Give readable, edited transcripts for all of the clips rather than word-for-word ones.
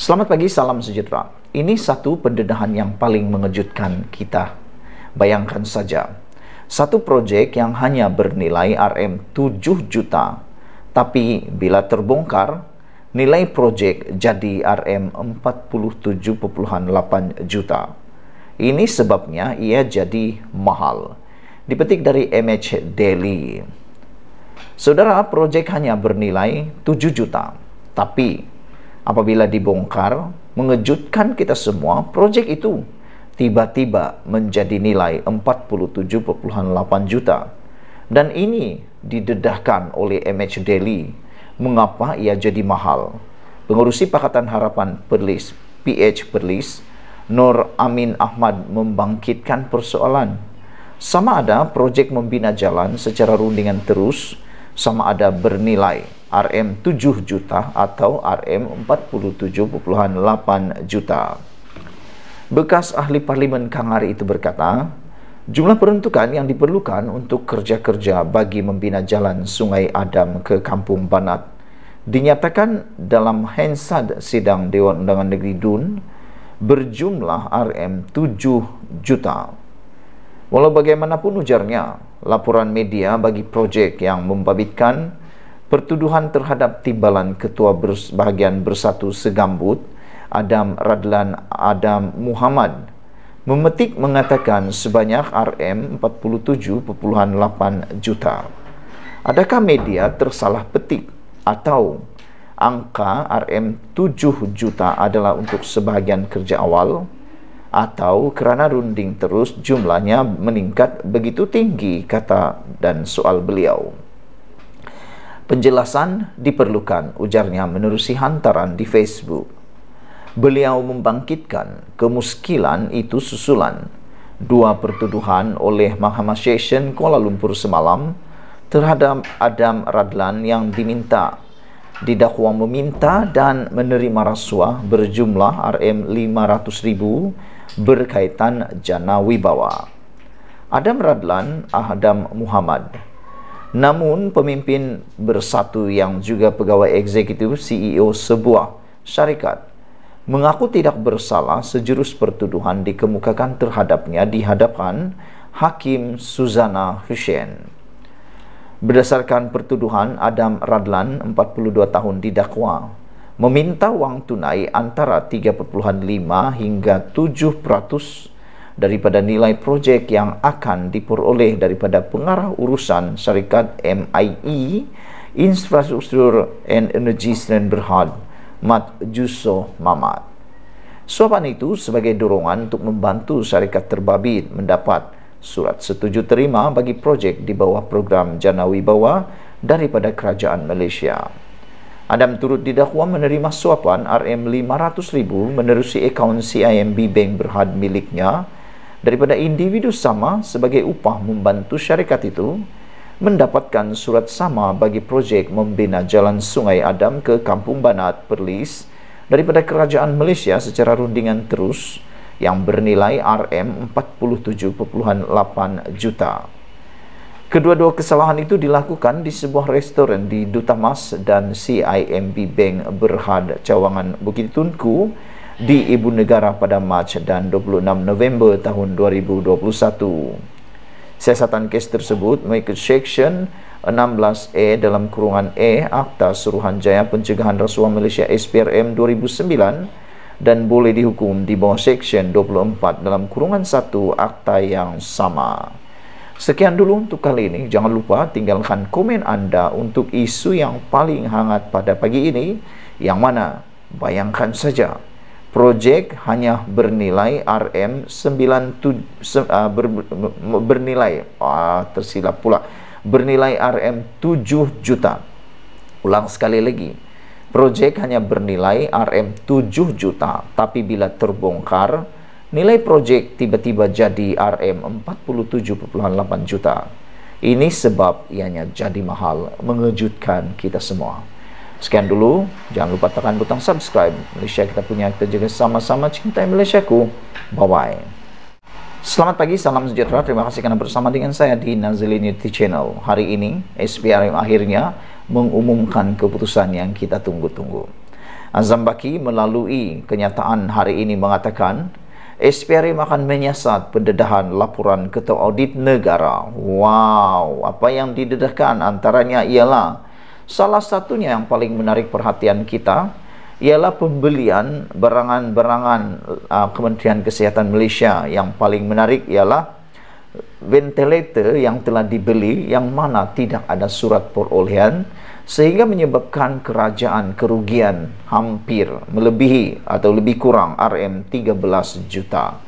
Selamat pagi, salam sejahtera. Ini satu pendedahan yang paling mengejutkan kita. Bayangkan saja, satu proyek yang hanya bernilai Rm7 juta, tapi bila terbongkar, nilai proyek jadi Rm47,8 juta. Ini sebabnya ia jadi mahal. Dipetik dari MH Daily. Saudara, proyek hanya bernilai 7 juta, tapi apabila dibongkar, mengejutkan kita semua, proyek itu tiba-tiba menjadi nilai 47,8 juta. Dan ini didedahkan oleh MH Daily. Mengapa ia jadi mahal? Pengurusi Pakatan Harapan Perlis, PH Perlis, Nur Amin Ahmad membangkitkan persoalan. Sama ada proyek membina jalan secara rundingan terus, sama ada bernilai Rm7 juta atau Rm47,8 juta. Bekas ahli parlimen Kangari itu berkata, jumlah peruntukan yang diperlukan untuk kerja-kerja bagi membina jalan Sungai Adam ke Kampung Banat dinyatakan dalam Hansard Sidang Dewan Undangan Negeri DUN berjumlah Rm7 juta. Walau bagaimanapun ujarnya, laporan media bagi proyek yang membabitkan pertuduhan terhadap timbalan Ketua Bahagian Bersatu Segambut, Adam Radlan Adam Muhammad, memetik mengatakan sebanyak Rm47,8 juta. Adakah media tersalah petik atau angka Rm7 juta adalah untuk sebahagian kerja awal, atau kerana runding terus jumlahnya meningkat begitu tinggi, kata dan soal beliau. Penjelasan diperlukan, ujarnya menerusi hantaran di Facebook. Beliau membangkitkan kemuskilan itu susulan dua pertuduhan oleh Mahkamah Session Kuala Lumpur semalam terhadap Adam Radlan yang didakwa meminta dan menerima rasuah berjumlah Rm500,000 berkaitan jana wibawa. Adam Radlan Adam Muhammad, namun pemimpin Bersatu yang juga pegawai eksekutif CEO sebuah syarikat, mengaku tidak bersalah sejurus pertuduhan dikemukakan terhadapnya di hadapan Hakim Suzana Hussein. Berdasarkan pertuduhan, Adam Radlan, 42 tahun, didakwa meminta wang tunai antara 3,5 hingga 7% daripada nilai proyek yang akan diperoleh daripada pengarah urusan syarikat MIE Infrastruktur and Energy Sdn Bhd Mat Juso Mamat. Suapan itu sebagai dorongan untuk membantu syarikat terbabit mendapat surat setuju terima bagi proyek di bawah program Jana Wibawa daripada Kerajaan Malaysia. Adam turut didakwa menerima suapan Rm500,000 menerusi akaun CIMB Bank Berhad miliknya daripada individu sama sebagai upah membantu syarikat itu mendapatkan surat sama bagi proyek membina jalan Sungai Adam ke Kampung Banat Perlis daripada Kerajaan Malaysia secara rundingan terus yang bernilai Rm47,8 juta. Kedua-dua kesalahan itu dilakukan di sebuah restoran di Duta Mas dan CIMB Bank Berhad Cawangan Bukit Tunku di Ibu Negara pada Mac dan 26 November tahun 2021. Siasatan kes tersebut mengikut Seksyen 16A dalam kurungan E Akta Suruhanjaya Pencegahan Rasuah Malaysia SPRM 2009 dan boleh dihukum di bawah Seksyen 24 dalam kurungan 1 Akta yang sama. Sekian dulu untuk kali ini. Jangan lupa tinggalkan komen anda untuk isu yang paling hangat pada pagi ini, yang mana bayangkan saja proyek hanya bernilai bernilai Rm7 juta. Ulang sekali lagi, proyek hanya bernilai Rm7 juta, tapi bila terbongkar, nilai proyek tiba-tiba jadi Rm47,8 juta. Ini sebab ianya jadi mahal, mengejutkan kita semua. Sekian dulu, jangan lupa tekan butang subscribe. Malaysia kita punya, kita jaga sama-sama, cintai Malaysiaku. Bye-bye. Selamat pagi, salam sejahtera. Terima kasih kerana bersama dengan saya di Nazilin Unity Channel. Hari ini, SPRM akhirnya mengumumkan keputusan yang kita tunggu-tunggu. Azam Baki melalui kenyataan hari ini mengatakan SPRM akan menyiasat pendedahan laporan Ketua Audit Negara. Wow, apa yang didedahkan antaranya ialah salah satunya yang paling menarik perhatian kita ialah pembelian berangan-berangan Kementerian Kesihatan Malaysia. Yang paling menarik ialah ventilator yang telah dibeli yang mana tidak ada surat perolehan, sehingga menyebabkan kerajaan kerugian hampir melebihi atau lebih kurang RM13 juta.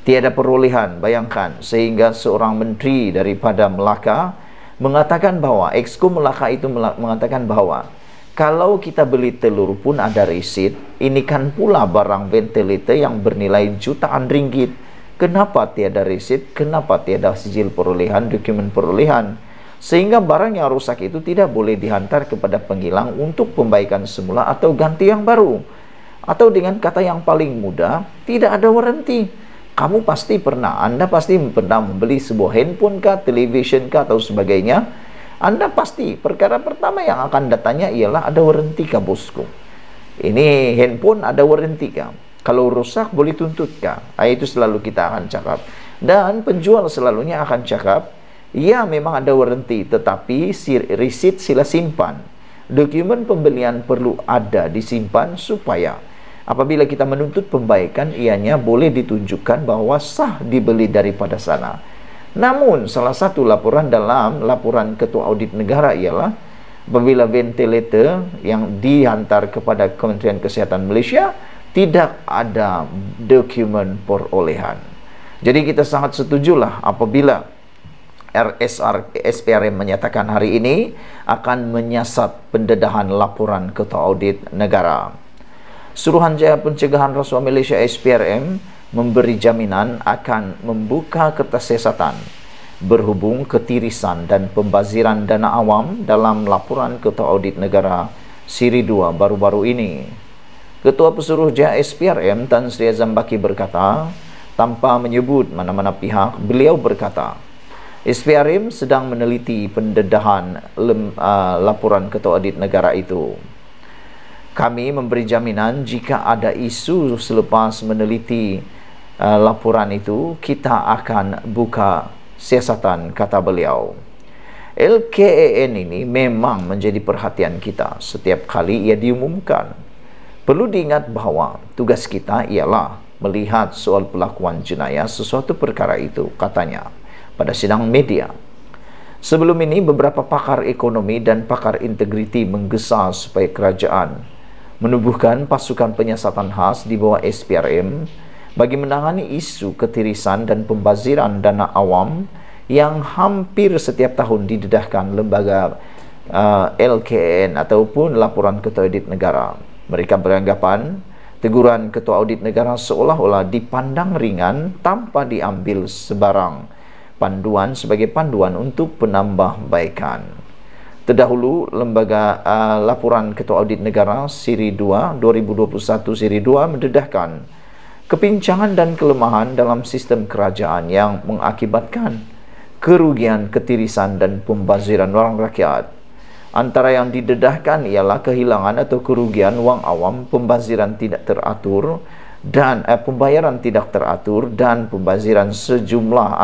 Tiada perolehan, bayangkan, sehingga seorang menteri daripada Melaka mengatakan bahawa, Exco Melaka itu mengatakan bahawa kalau kita beli telur pun ada resit, ini kan pula barang ventilator yang bernilai jutaan ringgit. Kenapa tiada resit? Kenapa tiada sijil perolehan, dokumen perolehan? Sehingga barang yang rusak itu tidak boleh dihantar kepada penghilang untuk pembaikan semula atau ganti yang baru. Atau dengan kata yang paling mudah, tidak ada waranti. Kamu pasti pernah, Anda pasti pernah membeli sebuah handphone kah, television kah, atau sebagainya. Anda pasti, perkara pertama yang akan datanya ialah ada waranti kah bosku? Ini handphone ada waranti kah? Kalau rusak boleh tuntut kah? Itu selalu kita akan cakap. Dan penjual selalunya akan cakap, ya memang ada waranti, tetapi resit sila simpan. Dokumen pembelian perlu ada disimpan supaya apabila kita menuntut pembaikan, ianya boleh ditunjukkan bahawa sah dibeli daripada sana. Namun salah satu laporan dalam laporan Ketua Audit Negara ialah apabila ventilator yang dihantar kepada Kementerian Kesihatan Malaysia tidak ada dokumen perolehan. Jadi kita sangat setujulah apabila SPRM menyatakan hari ini akan menyiasat pendedahan laporan Ketua Audit Negara. Suruhanjaya Pencegahan Rasuah Malaysia SPRM memberi jaminan akan membuka kertas siasatan berhubung ketirisan dan pembaziran dana awam dalam laporan Ketua Audit Negara Siri 2 baru-baru ini. Ketua Pesuruhjaya SPRM Tan Sri Azam Baki berkata, tanpa menyebut mana-mana pihak, beliau berkata, SPRM sedang meneliti pendedahan laporan Ketua Audit Negara itu. Kami memberi jaminan jika ada isu selepas meneliti laporan itu, kita akan buka siasatan, kata beliau. LKAN ini memang menjadi perhatian kita setiap kali ia diumumkan. Perlu diingat bahawa tugas kita ialah melihat soal pelakuan jenayah sesuatu perkara itu, katanya pada sidang media. Sebelum ini, beberapa pakar ekonomi dan pakar integriti menggesa supaya kerajaan menubuhkan pasukan penyiasatan khas di bawah SPRM bagi menangani isu ketirisan dan pembaziran dana awam yang hampir setiap tahun didedahkan lembaga LKN ataupun laporan Ketua Audit Negara. Mereka beranggapan teguran Ketua Audit Negara seolah-olah dipandang ringan tanpa diambil sebarang panduan sebagai panduan untuk penambahbaikan. Terdahulu, lembaga laporan Ketua Audit Negara Siri 2 2021 Siri 2 mendedahkan kepincangan dan kelemahan dalam sistem kerajaan yang mengakibatkan kerugian, ketirisan dan pembaziran orang rakyat. Antara yang didedahkan ialah kehilangan atau kerugian wang awam, pembaziran tidak teratur dan pembayaran tidak teratur dan pembaziran sejumlah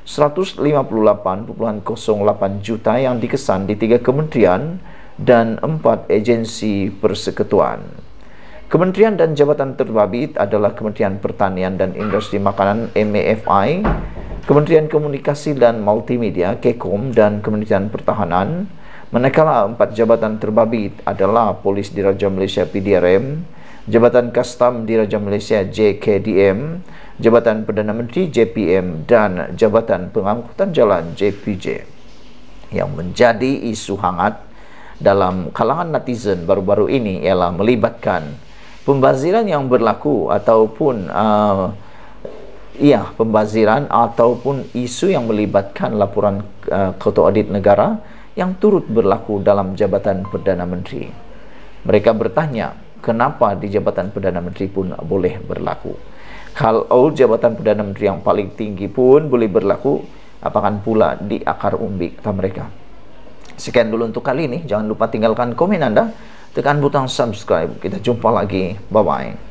RM158.08 juta yang dikesan di 3 kementerian dan 4 agensi persekutuan. Kementerian dan jabatan terbabit adalah Kementerian Pertanian dan Industri Makanan MAFI, Kementerian Komunikasi dan Multimedia KEKOM dan Kementerian Pertahanan, manakala 4 jabatan terbabit adalah Polis Diraja Malaysia PDRM, Jabatan Kastam Diraja Malaysia JKDM, Jabatan Perdana Menteri JPM dan Jabatan Pengangkutan Jalan JPJ. Yang menjadi isu hangat dalam kalangan netizen baru-baru ini ialah melibatkan pembaziran yang berlaku ataupun pembaziran ataupun isu yang melibatkan laporan Ketua Audit Negara yang turut berlaku dalam Jabatan Perdana Menteri. Mereka bertanya, kenapa di Jabatan Perdana Menteri pun boleh berlaku? Kalau Jabatan Perdana Menteri yang paling tinggi pun boleh berlaku, apakan pula di akar umbi, kata mereka. Sekian dulu untuk kali ini. Jangan lupa tinggalkan komen Anda. tekan butang subscribe. Kita jumpa lagi. Bye-bye.